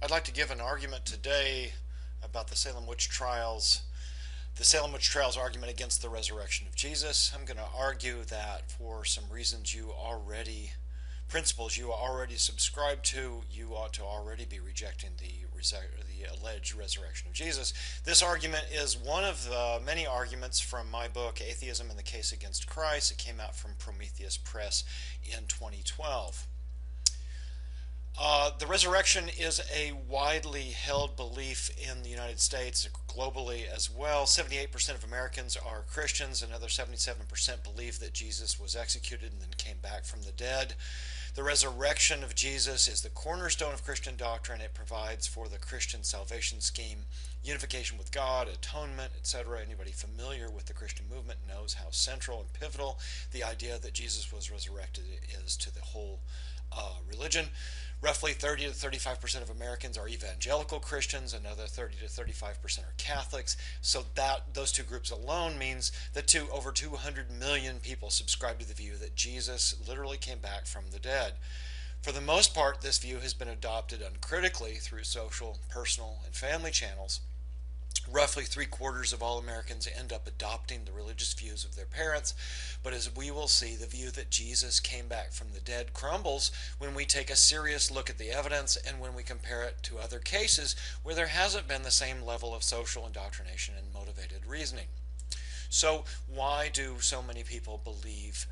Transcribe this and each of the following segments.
I'd like to give an argument today about the Salem Witch Trials. The Salem Witch Trials argument against the resurrection of Jesus. I'm going to argue that for some reasons principles you already subscribe to, you ought to already be rejecting the alleged resurrection of Jesus. This argument is one of the many arguments from my book, Atheism and the Case Against Christ. It came out from Prometheus Press in 2012. The resurrection is a widely held belief in the United States, globally as well. 78% of Americans are Christians. Another 77% believe that Jesus was executed and then came back from the dead. The resurrection of Jesus is the cornerstone of Christian doctrine. It provides for the Christian salvation scheme, unification with God, atonement, etc. Anybody familiar with the Christian movement knows how central and pivotal the idea that Jesus was resurrected is to the whole religion. Roughly 30 to 35% of Americans are evangelical Christians. Another 30 to 35% are Catholics. So those two groups alone means that over 200 million people subscribe to the view that Jesus literally came back from the dead. For the most part, this view has been adopted uncritically through social, personal, and family channels. Roughly 3/4 of all Americans end up adopting the religious views of their parents, but as we will see, the view that Jesus came back from the dead crumbles when we take a serious look at the evidence and when we compare it to other cases where there hasn't been the same level of social indoctrination and motivated reasoning. So why do so many people believe,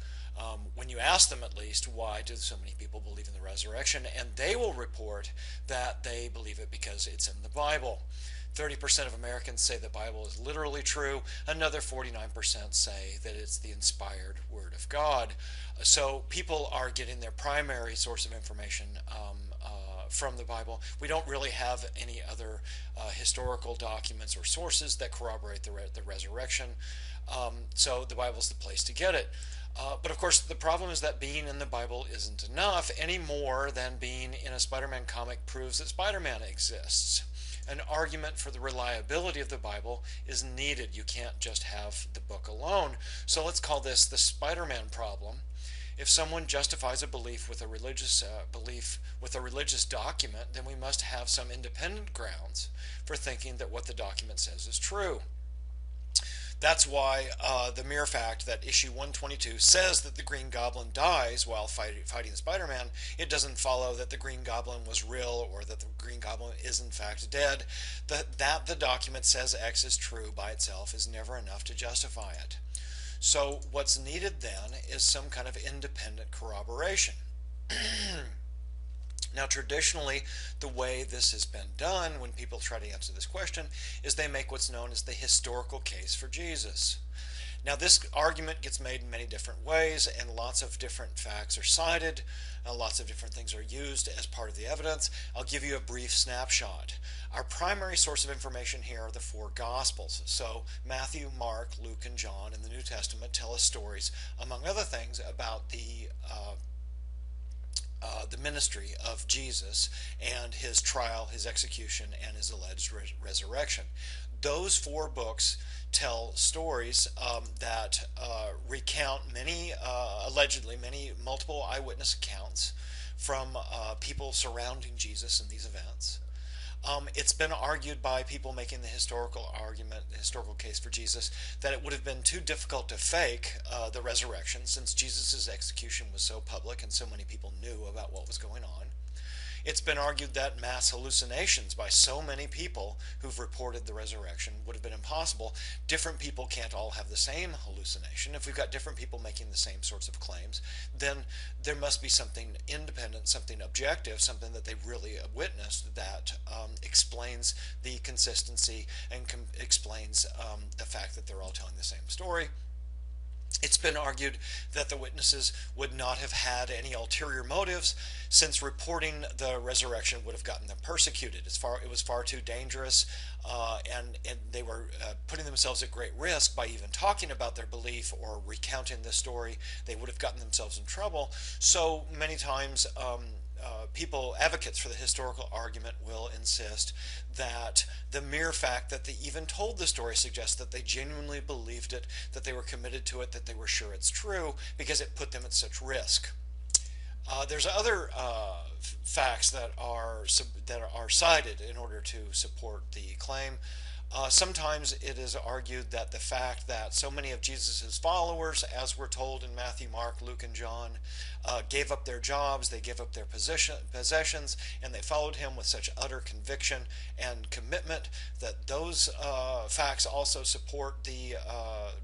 when you ask them at least, why do so many people believe in the resurrection? And they will report that they believe it because it's in the Bible. 30% of Americans say the Bible is literally true. Another 49% say that it's the inspired Word of God. So people are getting their primary source of information from the Bible. We don't really have any other historical documents or sources that corroborate the resurrection. So the Bible's the place to get it. But of course, the problem is that being in the Bible isn't enough any more than being in a Spider-Man comic proves that Spider-Man exists. An argument for the reliability of the Bible is needed. You can't just have the book alone. So let's call this the Spider-Man problem. If someone justifies a belief with a religious document, then we must have some independent grounds for thinking that what the document says is true. That's why the mere fact that issue 122 says that the Green Goblin dies while fighting Spider-Man, it doesn't follow that the Green Goblin was real or that the Green Goblin is in fact dead. That the document says X is true by itself is never enough to justify it. So what's needed then is some kind of independent corroboration. Now, traditionally, the way this has been done when people try to answer this question is they make what's known as the historical case for Jesus. Now, this argument gets made in many different ways, and lots of different facts are cited. Lots of different things are used as part of the evidence. I'll give you a brief snapshot. Our primary source of information here are the four Gospels. So Matthew, Mark, Luke, and John in the New Testament tell us stories, among other things, about the ministry of Jesus and his trial, his execution, and his alleged resurrection. Those four books tell stories that recount allegedly many multiple eyewitness accounts from people surrounding Jesus in these events. It's been argued by people making the historical case for Jesus, that it would have been too difficult to fake the resurrection since Jesus' execution was so public and so many people knew about what was going on. It's been argued that mass hallucinations by so many people who've reported the resurrection would have been impossible. Different people can't all have the same hallucination. If we've got different people making the same sorts of claims, then there must be something independent, something objective, something that they really witnessed that explains the consistency and explains the fact that they're all telling the same story. It's been argued that the witnesses would not have had any ulterior motives, since reporting the resurrection would have gotten them persecuted. It was far too dangerous, and they were putting themselves at great risk by even talking about their belief or recounting the story. They would have gotten themselves in trouble. So many times advocates for the historical argument will insist that the mere fact that they even told the story suggests that they genuinely believed it, that they were committed to it, that they were sure it's true, because it put them at such risk. There's other facts that are cited in order to support the claim. Sometimes it is argued that the fact that so many of Jesus' followers, as we're told in Matthew, Mark, Luke, and John, gave up their jobs, they gave up their possessions, and they followed him with such utter conviction and commitment, that those facts also support the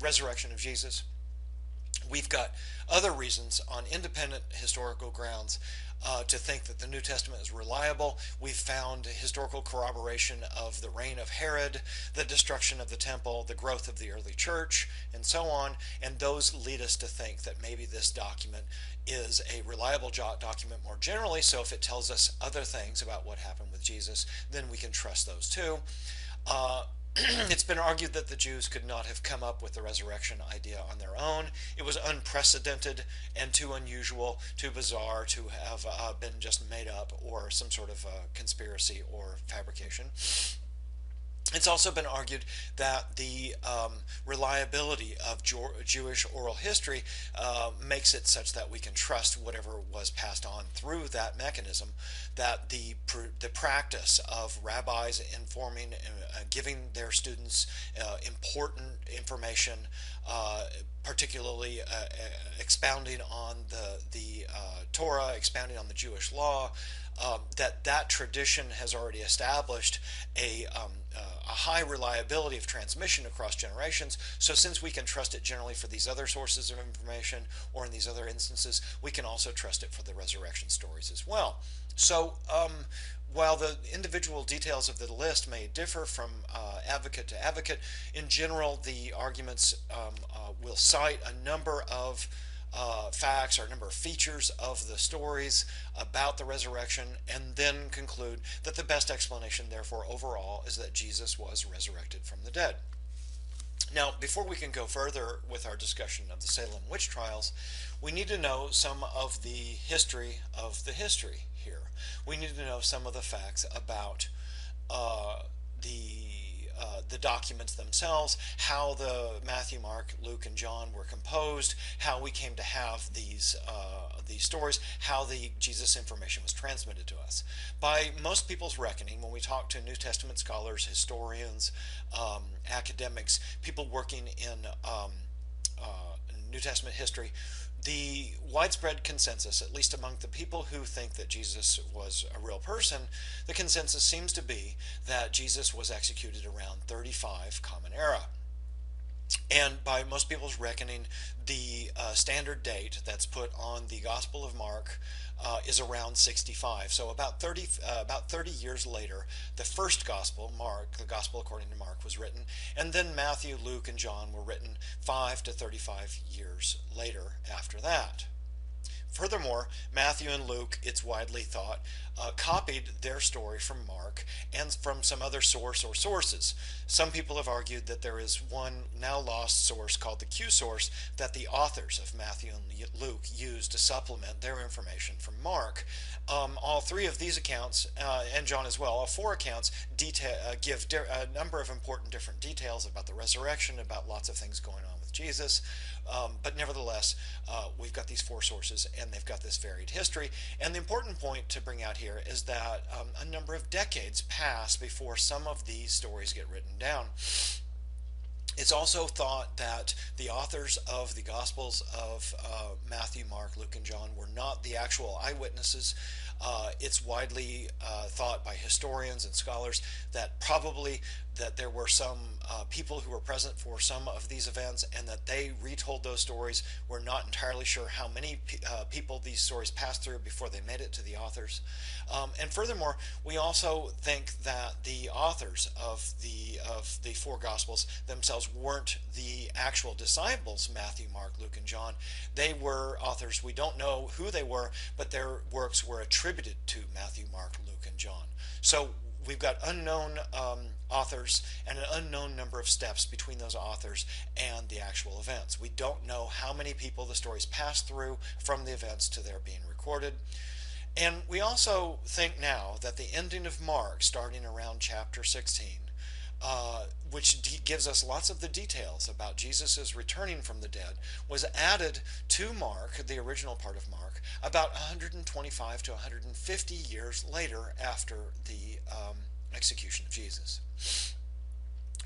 resurrection of Jesus. We've got other reasons on independent historical grounds to think that the New Testament is reliable. We've found historical corroboration of the reign of Herod, the destruction of the temple, the growth of the early church, and so on. And those lead us to think that maybe this document is a reliable document more generally. So if it tells us other things about what happened with Jesus, then we can trust those too. It's been argued that the Jews could not have come up with the resurrection idea on their own. It was unprecedented and too unusual, too bizarre to have been just made up or some sort of conspiracy or fabrication. It's also been argued that the reliability of Jewish oral history makes it such that we can trust whatever was passed on through that mechanism, that the practice of rabbis informing, giving their students important information, particularly expounding on the Torah, expounding on the Jewish law, that tradition has already established a high reliability of transmission across generations. So since we can trust it generally for these other sources of information, or in these other instances, we can also trust it for the resurrection stories as well. So while the individual details of the list may differ from advocate to advocate, in general the arguments will cite a number of facts or a number of features of the stories about the resurrection, and then conclude that the best explanation, therefore, overall, is that Jesus was resurrected from the dead. Now, before we can go further with our discussion of the Salem Witch Trials, we need to know some of the history of the history here. We need to know some of the facts about the documents themselves, how the Matthew, Mark, Luke, and John were composed, how we came to have these stories, how the Jesus information was transmitted to us. By most people's reckoning, when we talk to New Testament scholars, historians, academics, people working in New Testament history, the widespread consensus, at least among the people who think that Jesus was a real person, the consensus seems to be that Jesus was executed around 35 Common Era. And by most people's reckoning, the standard date that's put on the Gospel of Mark is around 65. So about 30 years later, the first Gospel, Mark, the Gospel according to Mark, was written, and then Matthew, Luke, and John were written 5 to 35 years later after that. Furthermore, Matthew and Luke, it's widely thought, copied their story from Mark and from some other source or sources. Some people have argued that there is one now lost source called the Q source that the authors of Matthew and Luke used to supplement their information from Mark. All three of these accounts, and John as well, all four accounts give a number of important different details about the resurrection, about lots of things going on with Jesus. But nevertheless, we've got these four sources, and they've got this varied history. And the important point to bring out here is that a number of decades pass before some of these stories get written down. It's also thought that the authors of the Gospels of Matthew, Mark, Luke, and John were not the actual eyewitnesses. It's widely thought by historians and scholars that probably that there were some people who were present for some of these events, and that they retold those stories. We're not entirely sure how many people these stories passed through before they made it to the authors. And furthermore, we also think that the authors of the four Gospels themselves weren't the actual disciples, Matthew, Mark, Luke, and John. They were authors. We don't know who they were, but their works were attributed to Matthew, Mark, Luke, and John. So we've got unknown authors and an unknown number of steps between those authors and the actual events. We don't know how many people the stories passed through from the events to their being recorded. And we also think now that the ending of Mark, starting around chapter 16, which gives us lots of the details about Jesus' returning from the dead, was added to Mark, the original part of Mark, about 125 to 150 years later after the execution of Jesus.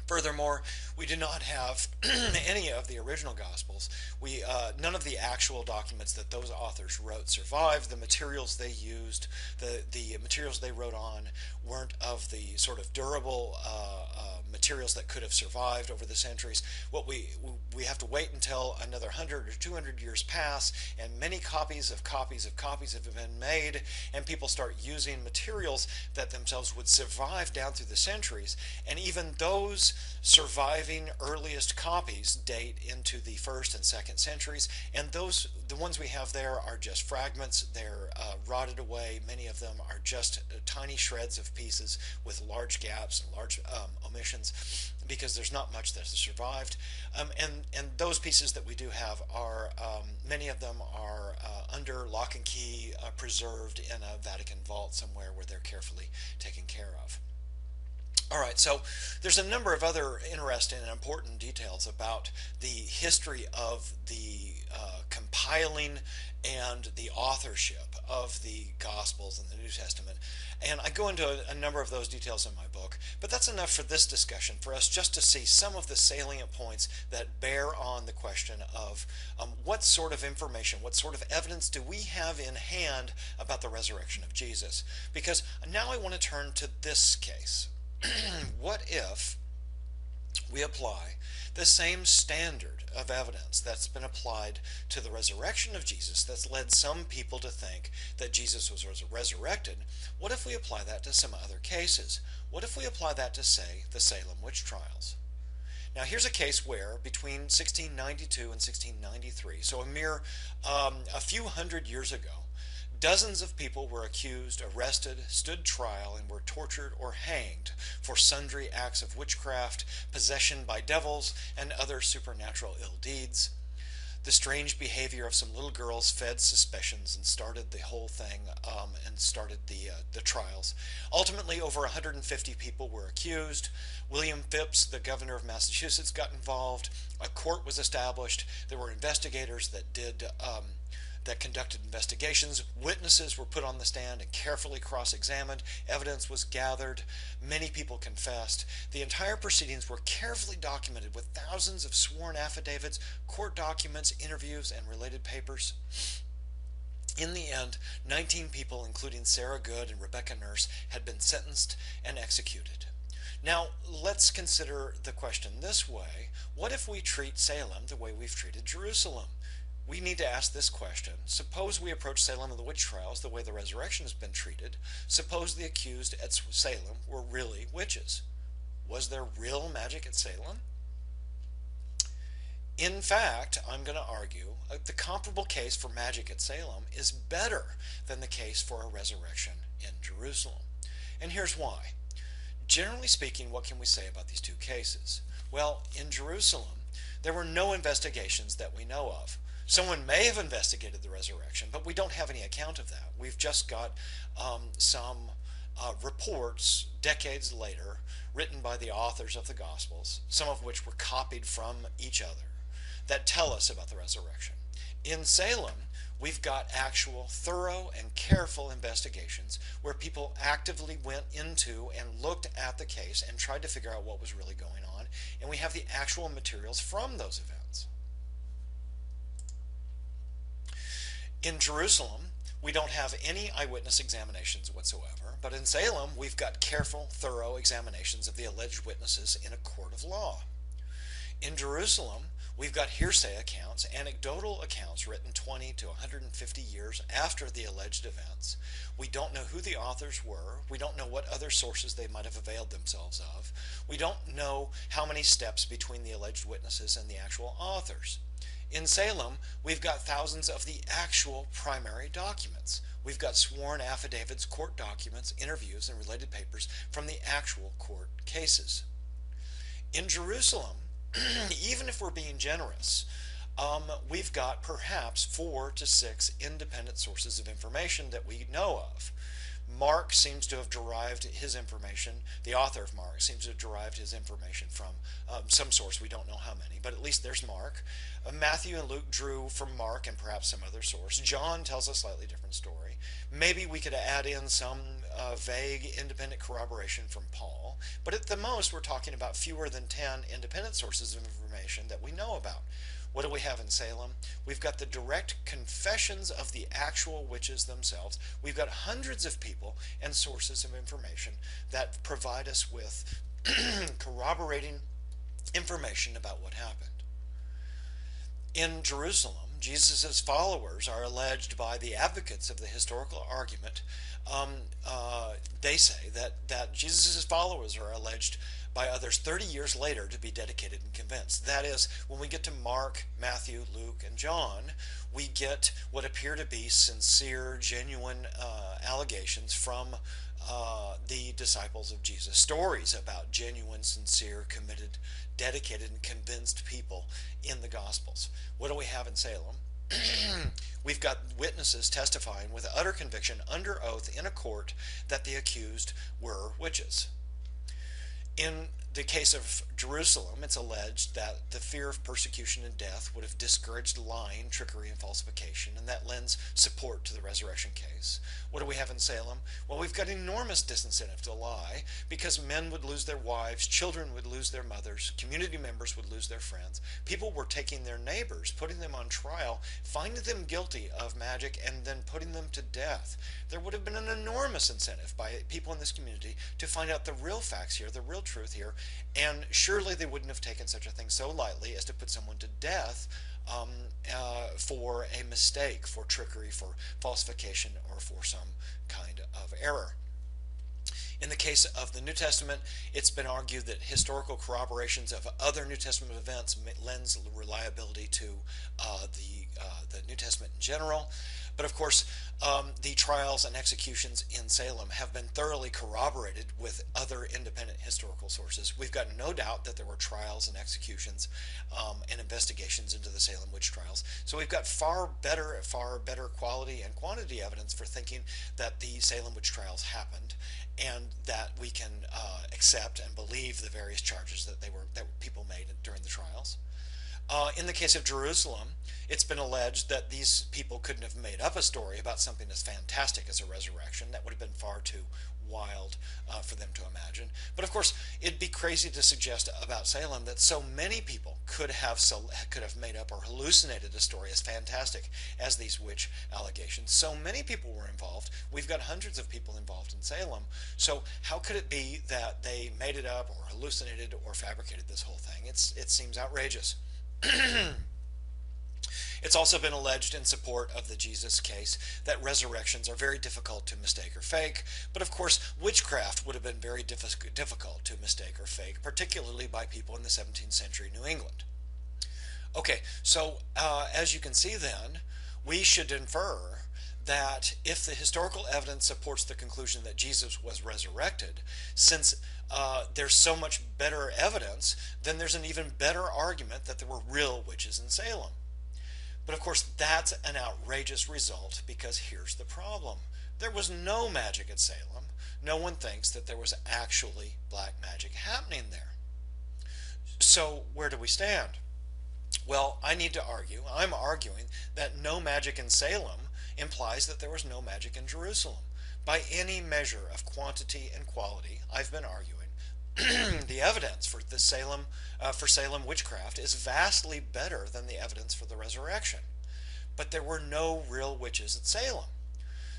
Furthermore, we do not have any of the original Gospels. None of the actual documents that those authors wrote survived. The materials they used, the materials they wrote on, weren't of the sort of durable materials that could have survived over the centuries. What we have to wait until another 100 or 200 years pass, and many copies of copies have been made, and people start using materials that themselves would survive down through the centuries, and even those surviving earliest copies date into the 1st and 2nd centuries, and the ones we have there are just fragments. They're rotted away. Many of them are just tiny shreds of pieces with large gaps and large omissions, because there's not much that has survived. And those pieces that we do have are, many of them are under lock and key, preserved in a Vatican vault somewhere where they're carefully taken care of. All right, so there's a number of other interesting and important details about the history of the compiling and the authorship of the Gospels and the New Testament. And I go into a number of those details in my book, but that's enough for this discussion, for us just to see some of the salient points that bear on the question of what sort of information, what sort of evidence do we have in hand about the resurrection of Jesus. Because now I want to turn to this case. What if we apply the same standard of evidence that's been applied to the resurrection of Jesus, that's led some people to think that Jesus was resurrected? What if we apply that to some other cases? What if we apply that to, say, the Salem Witch Trials? Now, here's a case where between 1692 and 1693, so a few hundred years ago, dozens of people were accused, arrested, stood trial, and were tortured or hanged for sundry acts of witchcraft, possession by devils, and other supernatural ill deeds. The strange behavior of some little girls fed suspicions and started the whole thing, and started the trials. Ultimately, over 150 people were accused. William Phipps, the governor of Massachusetts, got involved. A court was established. There were investigators that conducted investigations. Witnesses were put on the stand and carefully cross-examined. Evidence was gathered. Many people confessed. The entire proceedings were carefully documented with thousands of sworn affidavits, court documents, interviews, and related papers. In the end, 19 people, including Sarah Good and Rebecca Nurse, had been sentenced and executed. Now, let's consider the question this way. What if we treat Salem the way we've treated Jerusalem? We need to ask this question. Suppose we approach Salem and the witch trials the way the resurrection has been treated. Suppose the accused at Salem were really witches. Was there real magic at Salem? In fact, I'm going to argue the comparable case for magic at Salem is better than the case for a resurrection in Jerusalem. And here's why. Generally speaking, what can we say about these two cases? Well, in Jerusalem, there were no investigations that we know of. Someone may have investigated the resurrection, but we don't have any account of that. We've just got some reports decades later written by the authors of the Gospels, some of which were copied from each other, that tell us about the resurrection. In Salem, we've got actual thorough and careful investigations where people actively went into and looked at the case and tried to figure out what was really going on, and we have the actual materials from those events. In Jerusalem, we don't have any eyewitness examinations whatsoever, but in Salem, we've got careful, thorough examinations of the alleged witnesses in a court of law. In Jerusalem, we've got hearsay accounts, anecdotal accounts written 20 to 150 years after the alleged events. We don't know who the authors were. We don't know what other sources they might have availed themselves of. We don't know how many steps between the alleged witnesses and the actual authors. In Salem, we've got thousands of the actual primary documents. We've got sworn affidavits, court documents, interviews, and related papers from the actual court cases. In Jerusalem, even if we're being generous, we've got perhaps 4 to 6 independent sources of information that we know of. Mark seems to have derived his information, the author of Mark seems to have derived his information from some source. We don't know how many, but at least there's Mark. Matthew and Luke drew from Mark and perhaps some other source. John tells a slightly different story. Maybe we could add in some vague independent corroboration from Paul, but at the most we're talking about fewer than 10 independent sources of information that we know about. What do we have in Salem? We've got the direct confessions of the actual witches themselves. We've got hundreds of people and sources of information that provide us with corroborating information about what happened. In Jerusalem, Jesus' followers are alleged by the advocates of the historical argument. They say that Jesus' followers are alleged by others 30 years later to be dedicated and convinced. That is, when we get to Mark, Matthew, Luke, and John, we get what appear to be sincere, genuine allegations from the disciples of Jesus. Stories about genuine, sincere, committed, dedicated, and convinced people in the Gospels. What do we have in Salem? We've got witnesses testifying with utter conviction under oath in a court that the accused were witches. In the case of Jerusalem, it's alleged that the fear of persecution and death would have discouraged lying, trickery, and falsification, and that lends support to the resurrection case. What do we have in Salem? Well, we've got enormous disincentive to lie, because men would lose their wives, children would lose their mothers, community members would lose their friends. People were taking their neighbors, putting them on trial, finding them guilty of magic, and then putting them to death. There would have been an enormous incentive by people in this community to find out the real facts here, the real truth here, and surely they wouldn't have taken such a thing so lightly as to put someone to death for a mistake, for trickery, for falsification, or for some kind of error. In the case of the New Testament, it's been argued that historical corroborations of other New Testament events lends reliability to the New Testament in general. But of course, the trials and executions in Salem have been thoroughly corroborated with other independent historical sources. We've got no doubt that there were trials and executions and investigations into the Salem Witch Trials. So we've got far better quality and quantity evidence for thinking that the Salem Witch Trials happened, and that we can accept and believe the various charges that people made during the trials. In the case of Jerusalem, it's been alleged that these people couldn't have made up a story about something as fantastic as a resurrection. That would have been far too wild for them to imagine. But of course, it'd be crazy to suggest about Salem that so many people could have made up or hallucinated a story as fantastic as these witch allegations. So many people were involved. We've got hundreds of people involved in Salem. So how could it be that they made it up or hallucinated or fabricated this whole thing? It seems outrageous. It's also been alleged in support of the Jesus case that resurrections are very difficult to mistake or fake, but of course witchcraft would have been very difficult to mistake or fake, particularly by people in the 17th century New England. Okay, so as you can see then, we should infer that if the historical evidence supports the conclusion that Jesus was resurrected, since there's so much better evidence, then there's an even better argument that there were real witches in Salem. But of course, that's an outrageous result, because here's the problem. There was no magic at Salem. No one thinks that there was actually black magic happening there. So where do we stand? Well, I'm arguing that no magic in Salem implies that there was no magic in Jerusalem. By any measure of quantity and quality, I've been arguing the evidence for Salem witchcraft is vastly better than the evidence for the resurrection. But there were no real witches at Salem.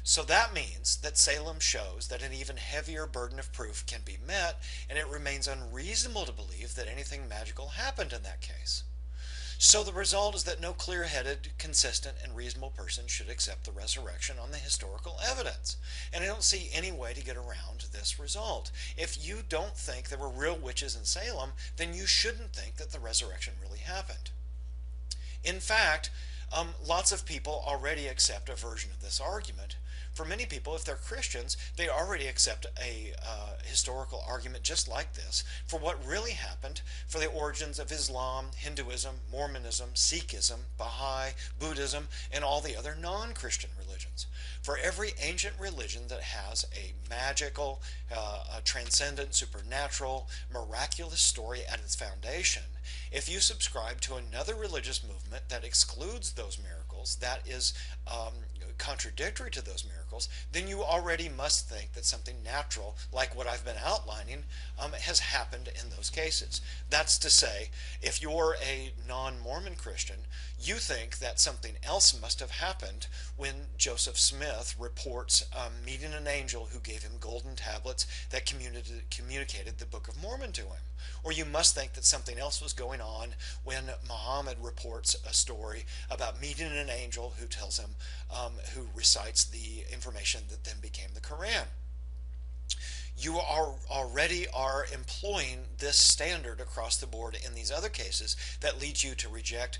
So that means that Salem shows that an even heavier burden of proof can be met, and it remains unreasonable to believe that anything magical happened in that case. So the result is that no clear-headed, consistent, and reasonable person should accept the resurrection on the historical evidence. And I don't see any way to get around this result. If you don't think there were real witches in Salem, then you shouldn't think that the resurrection really happened. In fact, lots of people already accept a version of this argument. for many people, if they're Christians, they already accept a historical argument just like this for what really happened, for the origins of Islam, Hinduism, Mormonism, Sikhism, Baha'i, Buddhism, and all the other non-Christian religions. For every ancient religion that has a magical, a transcendent, supernatural, miraculous story at its foundation, if you subscribe to another religious movement that excludes those miracles, that is contradictory to those miracles, then you already must think that something natural, like what I've been outlining, has happened in those cases. That's to say, if you're a non-Mormon Christian, you think that something else must have happened when Joseph Smith reports meeting an angel who gave him golden tablets that communicated the Book of Mormon to him. Or you must think that something else was going on when Muhammad reports a story about meeting an angel who tells him, who recites the information that then became the Quran. You already are employing this standard across the board in these other cases that leads you to reject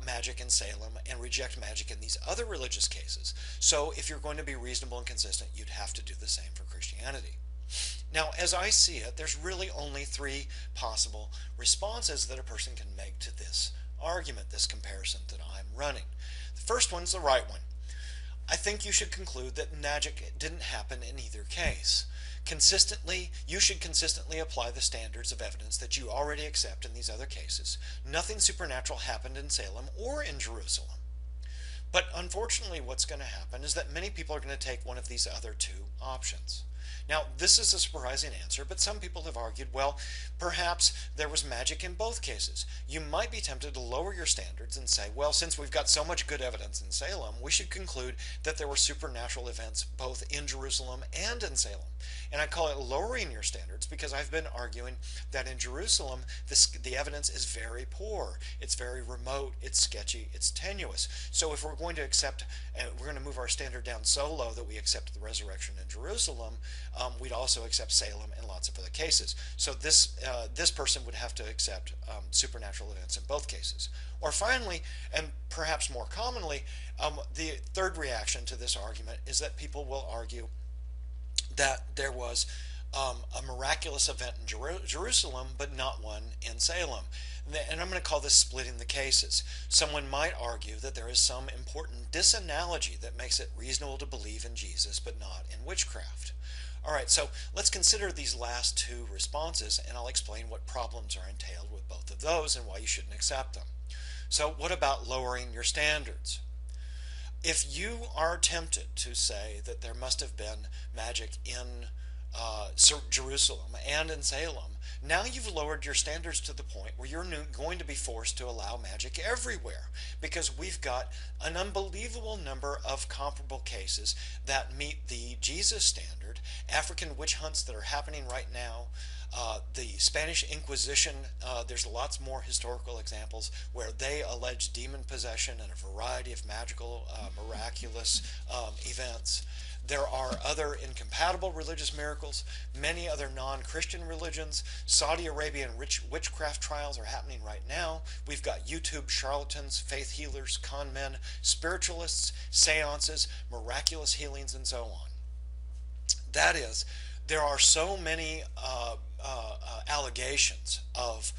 magic in Salem and reject magic in these other religious cases. So if you're going to be reasonable and consistent, you'd have to do the same for Christianity. Now, as I see it, there's really only three possible responses that a person can make to this argument, this comparison that I'm running. The first one's the right one. I think you should conclude that magic didn't happen in either case. You should consistently apply the standards of evidence that you already accept in these other cases. Nothing supernatural happened in Salem or in Jerusalem. But unfortunately, what's going to happen is that many people are going to take one of these other two options. Now, this is a surprising answer, but some people have argued, well, perhaps there was magic in both cases. You might be tempted to lower your standards and say, well, since we've got so much good evidence in Salem, we should conclude that there were supernatural events both in Jerusalem and in Salem. And I call it lowering your standards because I've been arguing that in Jerusalem, the evidence is very poor. It's very remote, it's sketchy, it's tenuous. So if we're going to accept, we're going to move our standard down so low that we accept the resurrection in Jerusalem, we'd also accept Salem and lots of other cases. So this person would have to accept supernatural events in both cases. Or finally, and perhaps more commonly, the third reaction to this argument is that people will argue that there was a miraculous event in Jerusalem, but not one in Salem. And I'm going to call this splitting the cases. Someone might argue that there is some important disanalogy that makes it reasonable to believe in Jesus, but not in witchcraft. All right, so let's consider these last two responses, and I'll explain what problems are entailed with both of those and why you shouldn't accept them. So what about lowering your standards? If you are tempted to say that there must have been magic in Jerusalem and in Salem, now you've lowered your standards to the point where you're going to be forced to allow magic everywhere, because we've got an unbelievable number of comparable cases that meet the Jesus standard. African witch hunts that are happening right now, the Spanish Inquisition, there's lots more historical examples where they allege demon possession and a variety of magical, miraculous events. There are other incompatible religious miracles, many other non-Christian religions. Saudi Arabian witchcraft trials are happening right now. We've got YouTube charlatans, faith healers, con men, spiritualists, seances, miraculous healings, and so on. That is, there are so many allegations of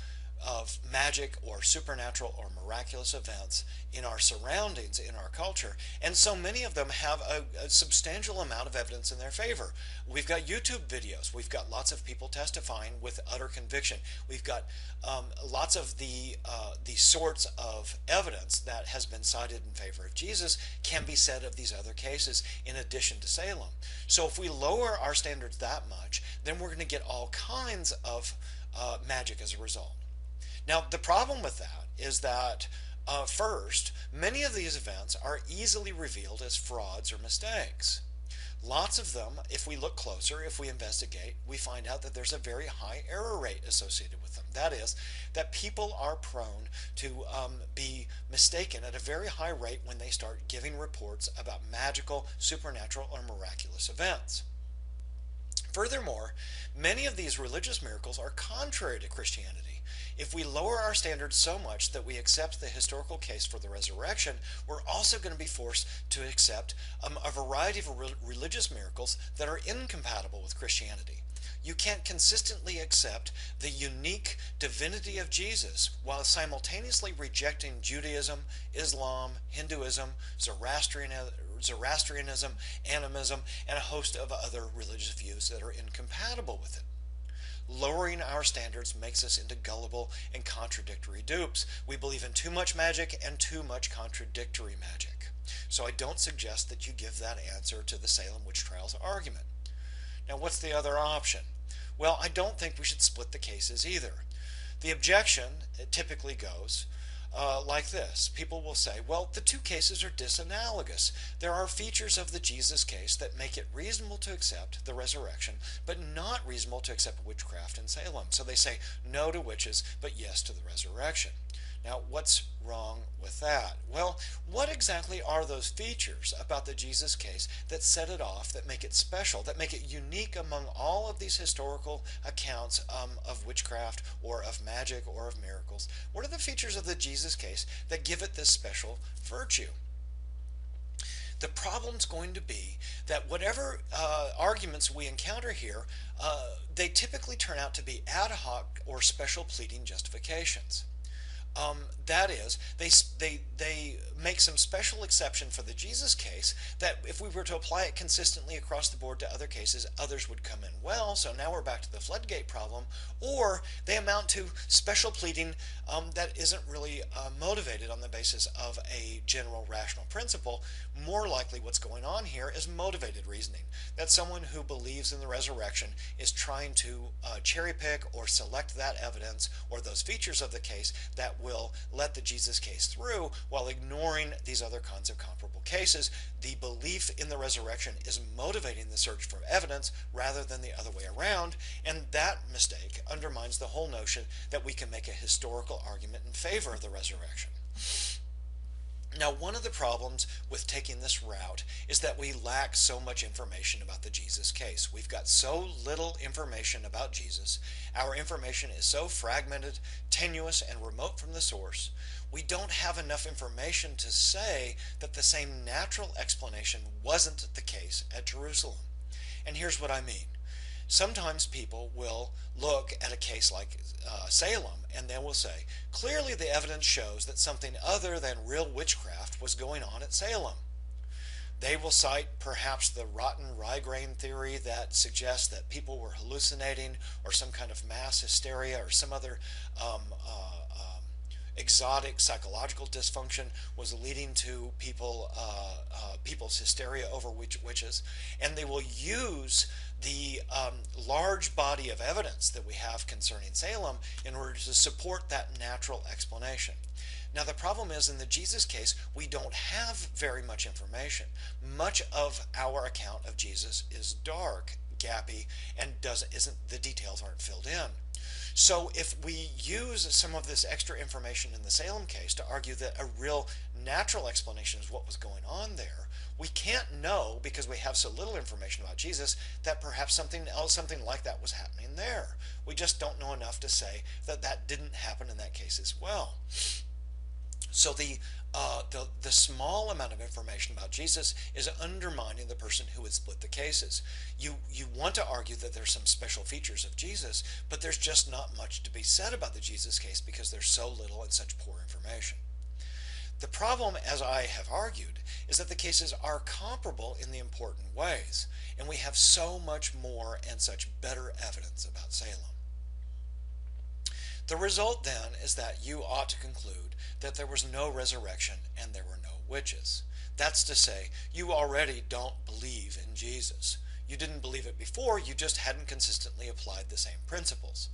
magic or supernatural or miraculous events in our surroundings, in our culture, and so many of them have a substantial amount of evidence in their favor. We've got YouTube videos, we've got lots of people testifying with utter conviction, we've got lots of the sorts of evidence that has been cited in favor of Jesus can be said of these other cases in addition to Salem. So if we lower our standards that much, then we're going to get all kinds of magic as a result. Now, the problem with that is that, first, many of these events are easily revealed as frauds or mistakes. Lots of them, if we look closer, if we investigate, we find out that there's a very high error rate associated with them. That is, that people are prone to be mistaken at a very high rate when they start giving reports about magical, supernatural, or miraculous events. Furthermore, many of these religious miracles are contrary to Christianity. If we lower our standards so much that we accept the historical case for the resurrection, we're also going to be forced to accept a variety of religious miracles that are incompatible with Christianity. You can't consistently accept the unique divinity of Jesus while simultaneously rejecting Judaism, Islam, Hinduism, Zoroastrianism, animism, and a host of other religious views that are incompatible with it. Lowering our standards makes us into gullible and contradictory dupes. We believe in too much magic and too much contradictory magic. So I don't suggest that you give that answer to the Salem Witch Trials argument. Now, what's the other option? Well, I don't think we should split the cases either. The objection typically goes like this. People will say, well, the two cases are disanalogous. There are features of the Jesus case that make it reasonable to accept the resurrection, but not reasonable to accept witchcraft in Salem. So they say no to witches, but yes to the resurrection. Now, what's wrong with that? Well, what exactly are those features about the Jesus case that set it off, that make it special, that make it unique among all of these historical accounts of witchcraft or of magic or of miracles? What are the features of the Jesus case that give it this special virtue? The problem's going to be that whatever arguments we encounter here, they typically turn out to be ad hoc or special pleading justifications. That is, they make some special exception for the Jesus case that if we were to apply it consistently across the board to other cases, others would come in well, so now we're back to the floodgate problem, or they amount to special pleading that isn't really motivated on the basis of a general rational principle. More likely what's going on here is motivated reasoning, that someone who believes in the resurrection is trying to cherry pick or select that evidence or those features of the case that will let the Jesus case through while ignoring these other kinds of comparable cases. The belief in the resurrection is motivating the search for evidence rather than the other way around, and that mistake undermines the whole notion that we can make a historical argument in favor of the resurrection. Now, one of the problems with taking this route is that we lack so much information about the Jesus case. We've got so little information about Jesus. Our information is so fragmented, tenuous, and remote from the source. We don't have enough information to say that the same natural explanation wasn't the case at Jerusalem. And here's what I mean. Sometimes people will look at a case like Salem and they will say, clearly the evidence shows that something other than real witchcraft was going on at Salem. They will cite perhaps the rotten rye grain theory that suggests that people were hallucinating, or some kind of mass hysteria, or some other exotic psychological dysfunction was leading to people's hysteria over witches, and they will use the large body of evidence that we have concerning Salem in order to support that natural explanation. Now, the problem is, in the Jesus case, we don't have very much information. Much of our account of Jesus is dark, gappy, and the details aren't filled in. So if we use some of this extra information in the Salem case to argue that a real natural explanation is what was going on there, we can't know, because we have so little information about Jesus, that perhaps something else, something like that was happening there. We just don't know enough to say that that didn't happen in that case as well. So the small amount of information about Jesus is undermining the person who would split the cases. You want to argue that there's some special features of Jesus, but there's just not much to be said about the Jesus case because there's so little and such poor information. The problem, as I have argued, is that the cases are comparable in the important ways, and we have so much more and such better evidence about Salem. The result then is that you ought to conclude that there was no resurrection and there were no witches. That's to say, you already don't believe in Jesus. You didn't believe it before, you just hadn't consistently applied the same principles.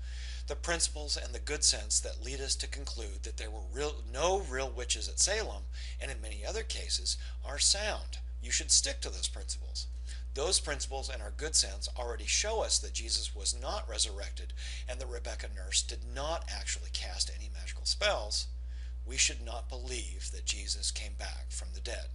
The principles and the good sense that lead us to conclude that there were no real witches at Salem, and in many other cases, are sound. You should stick to those principles. Those principles and our good sense already show us that Jesus was not resurrected and that Rebecca Nurse did not actually cast any magical spells. We should not believe that Jesus came back from the dead.